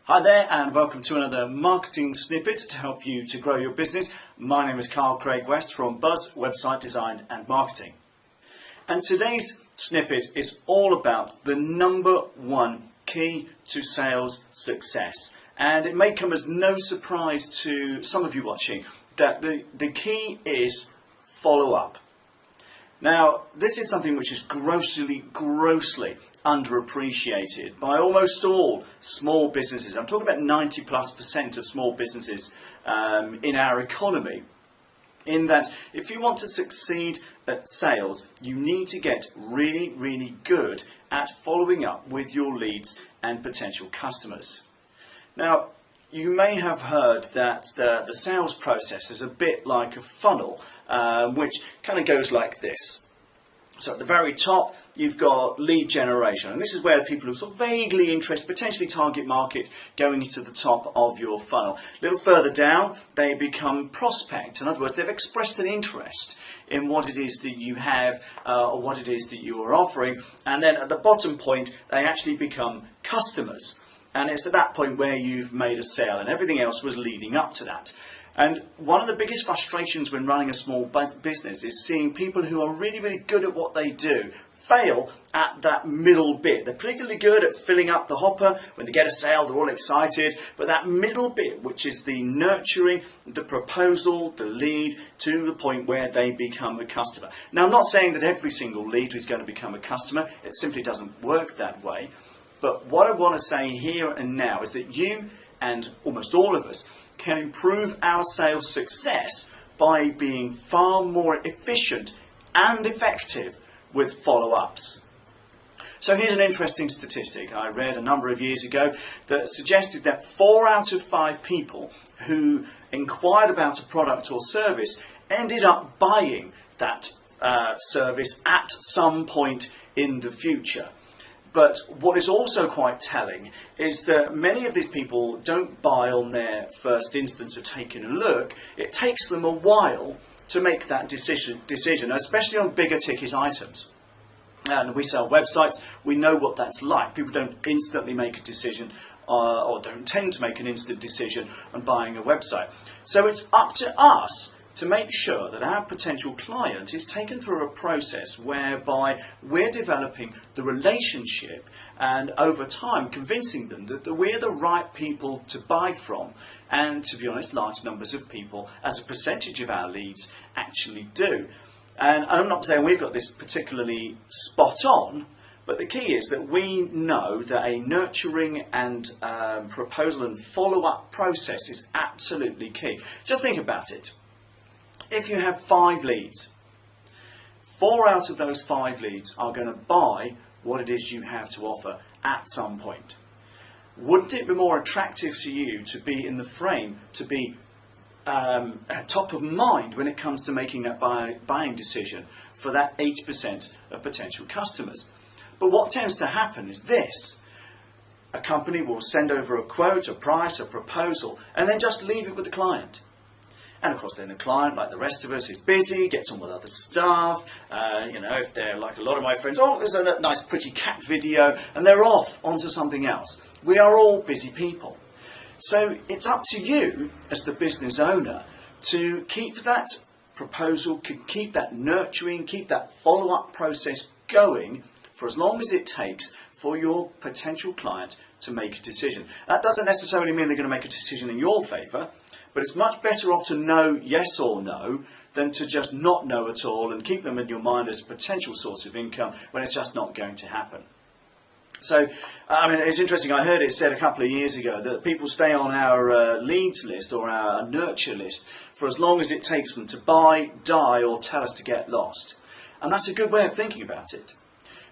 Hi there and welcome to another marketing snippet to help you to grow your business. My name is Carl Craig West from Buzz Website Design and Marketing. And today's snippet is all about the number one key to sales success. And it may come as no surprise to some of you watching that the key is follow up. Now, this is something which is grossly underappreciated by almost all small businesses. I'm talking about 90+% of small businesses in our economy. In that, if you want to succeed at sales, you need to get really good at following up with your leads and potential customers. Now, you may have heard that the sales process is a bit like a funnel, which kind of goes like this. So at the very top, you've got lead generation, and this is where people who are sort of vaguely interested, potentially target market, going into the top of your funnel. A little further down, they become prospect. In other words, they've expressed an interest in what it is that you have or what it is that you are offering. And then at the bottom point, they actually become customers. And it's at that point where you've made a sale, and everything else was leading up to that. And one of the biggest frustrations when running a small business is seeing people who are really good at what they do fail at that middle bit. They're particularly good at filling up the hopper. When they get a sale, they're all excited. But that middle bit, which is the nurturing, the proposal, the lead, to the point where they become a customer. Now, I'm not saying that every single lead is going to become a customer. It simply doesn't work that way. But what I want to say here and now is that you and almost all of us can improve our sales success by being far more efficient and effective with follow-ups. So here's an interesting statistic I read a number of years ago that suggested that 4 out of 5 people who inquired about a product or service ended up buying that service at some point in the future. But what is also quite telling is that many of these people don't buy on their first instance of taking a look. It takes them a while to make that decision, especially on bigger ticket items. And we sell websites, we know what that's like. People don't instantly make a decision or don't tend to make an instant decision on buying a website. So it's up to us to make sure that our potential client is taken through a process whereby we're developing the relationship and over time convincing them that we're the right people to buy from. And to be honest, large numbers of people, as a percentage of our leads, actually do. And I'm not saying we've got this particularly spot on, but the key is that we know that a nurturing and proposal and follow-up process is absolutely key. Just think about it. If you have 5 leads, 4 out of those 5 leads are going to buy what it is you have to offer at some point. Wouldn't it be more attractive to you to be in the frame, to be at top of mind when it comes to making that buying decision for that 80% of potential customers? But what tends to happen is this. A company will send over a quote, a price, a proposal, and then just leave it with the client. And of course then the client, like the rest of us, is busy, gets on with other stuff. If they're like a lot of my friends, oh, there's a nice pretty cat video, and they're off onto something else. We are all busy people. So it's up to you as the business owner to keep that proposal, keep that nurturing, keep that follow-up process going for as long as it takes for your potential client to make a decision. That doesn't necessarily mean they're going to make a decision in your favour. But it's much better off to know yes or no than to just not know at all and keep them in your mind as a potential source of income when it's just not going to happen. So, it's interesting, I heard it said a couple of years ago that people stay on our leads list or our nurture list for as long as it takes them to buy, die or tell us to get lost. And that's a good way of thinking about it.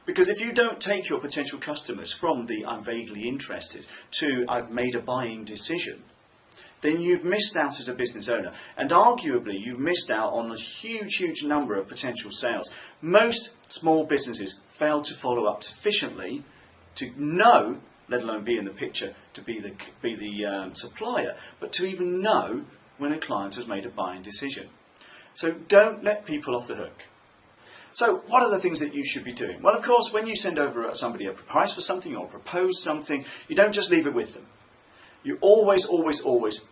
Because if you don't take your potential customers from the I'm vaguely interested to I've made a buying decision, then you've missed out as a business owner. And arguably, you've missed out on a huge number of potential sales. Most small businesses fail to follow up sufficiently to know, let alone be in the picture, to be the supplier, but to even know when a client has made a buying decision. So don't let people off the hook. So what are the things that you should be doing? Well, of course, when you send over somebody a price for something or propose something, you don't just leave it with them. you always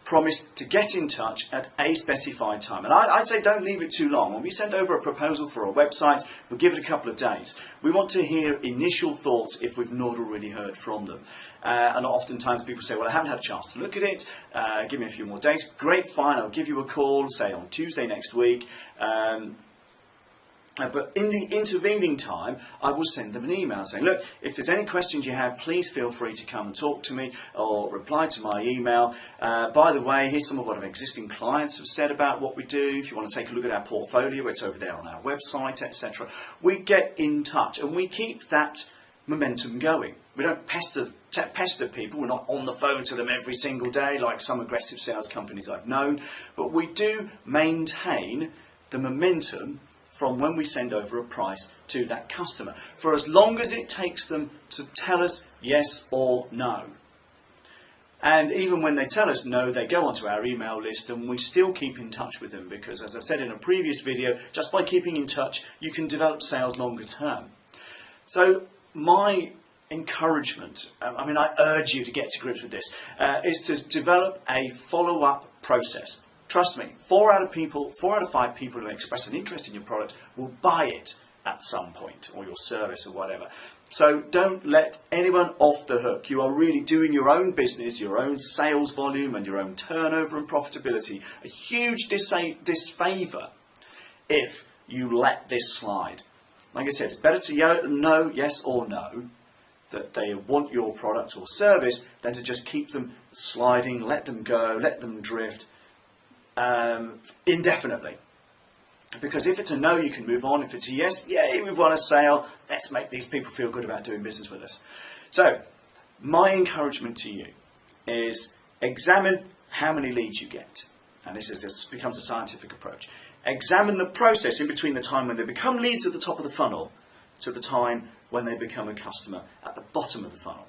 promise to get in touch at a specified time. And I'd say don't leave it too long. When we send over a proposal for a website, we'll give it a couple of days. We want to hear initial thoughts if we've not already heard from them. And oftentimes people say, well, I haven't had a chance to look at it, give me a few more days. Great, fine, I'll give you a call, say on Tuesday next week. But in the intervening time, I will send them an email saying, look, if there's any questions you have, please feel free to come and talk to me or reply to my email. By the way, here's some of what our existing clients have said about what we do. If you want to take a look at our portfolio, it's over there on our website, etc. We get in touch and we keep that momentum going. We don't pester people. We're not on the phone to them every single day like some aggressive sales companies I've known. But we do maintain the momentum from when we send over a price to that customer, for as long as it takes them to tell us yes or no. And even when they tell us no, they go onto our email list and we still keep in touch with them, because as I've said in a previous video, just by keeping in touch you can develop sales longer term. So my encouragement, I urge you to get to grips with this, is to develop a follow-up process. Trust me, 4 out of 5 people who express an interest in your product will buy it at some point, or your service or whatever. So don't let anyone off the hook. You are really doing your own business, your own sales volume and your own turnover and profitability a huge disfavour if you let this slide. Like I said, it's better to know yes or no that they want your product or service than to just keep them sliding, let them go, let them drift indefinitely. Because if it's a no, you can move on. If it's a yes, yay, we've won a sale, let's make these people feel good about doing business with us. So my encouragement to you is examine how many leads you get. And this becomes a scientific approach. Examine the process in between the time when they become leads at the top of the funnel to the time when they become a customer at the bottom of the funnel.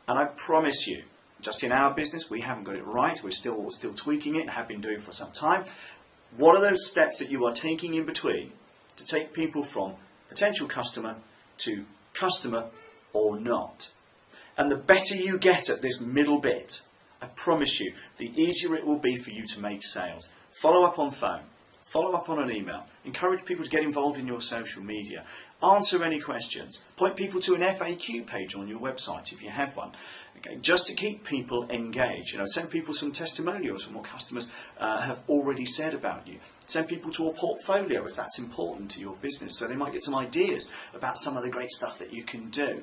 And I promise you, just in our business, we haven't got it right. We're still tweaking it and have been doing for some time. What are those steps that you are taking in between to take people from potential customer to customer or not? And the better you get at this middle bit, I promise you, the easier it will be for you to make sales. Follow up on phone. Follow up on an email. Encourage people to get involved in your social media. Answer any questions. Point people to an FAQ page on your website if you have one. Okay, just to keep people engaged. Send people some testimonials from what customers have already said about you. Send people to a portfolio if that's important to your business, so they might get some ideas about some of the great stuff that you can do.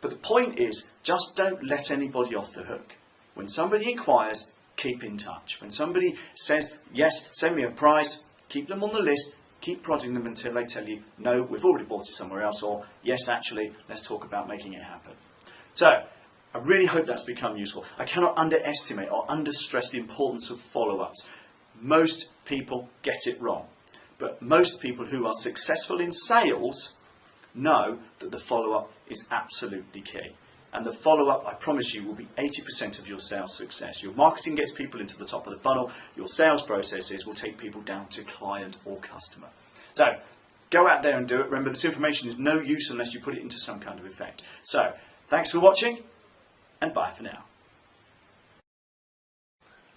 But the point is, just don't let anybody off the hook. When somebody inquires, keep in touch. When somebody says, yes, send me a price, keep them on the list, keep prodding them until they tell you, no, we've already bought it somewhere else, or yes, actually, let's talk about making it happen. So, I really hope that's become useful. I cannot underestimate or understress the importance of follow-ups. Most people get it wrong, but most people who are successful in sales know that the follow-up is absolutely key. And the follow-up, I promise you, will be 80% of your sales success. Your marketing gets people into the top of the funnel. Your sales processes will take people down to client or customer. So, go out there and do it. Remember, this information is no use unless you put it into some kind of effect. So, thanks for watching, and bye for now.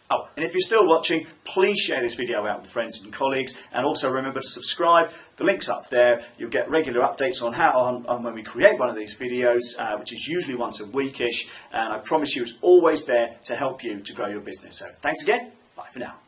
Oh, and if you're still watching, please share this video out with friends and colleagues, and also remember to subscribe. The link's up there. You'll get regular updates on when we create one of these videos, which is usually once a weekish, and I promise you it's always there to help you to grow your business. So thanks again, bye for now.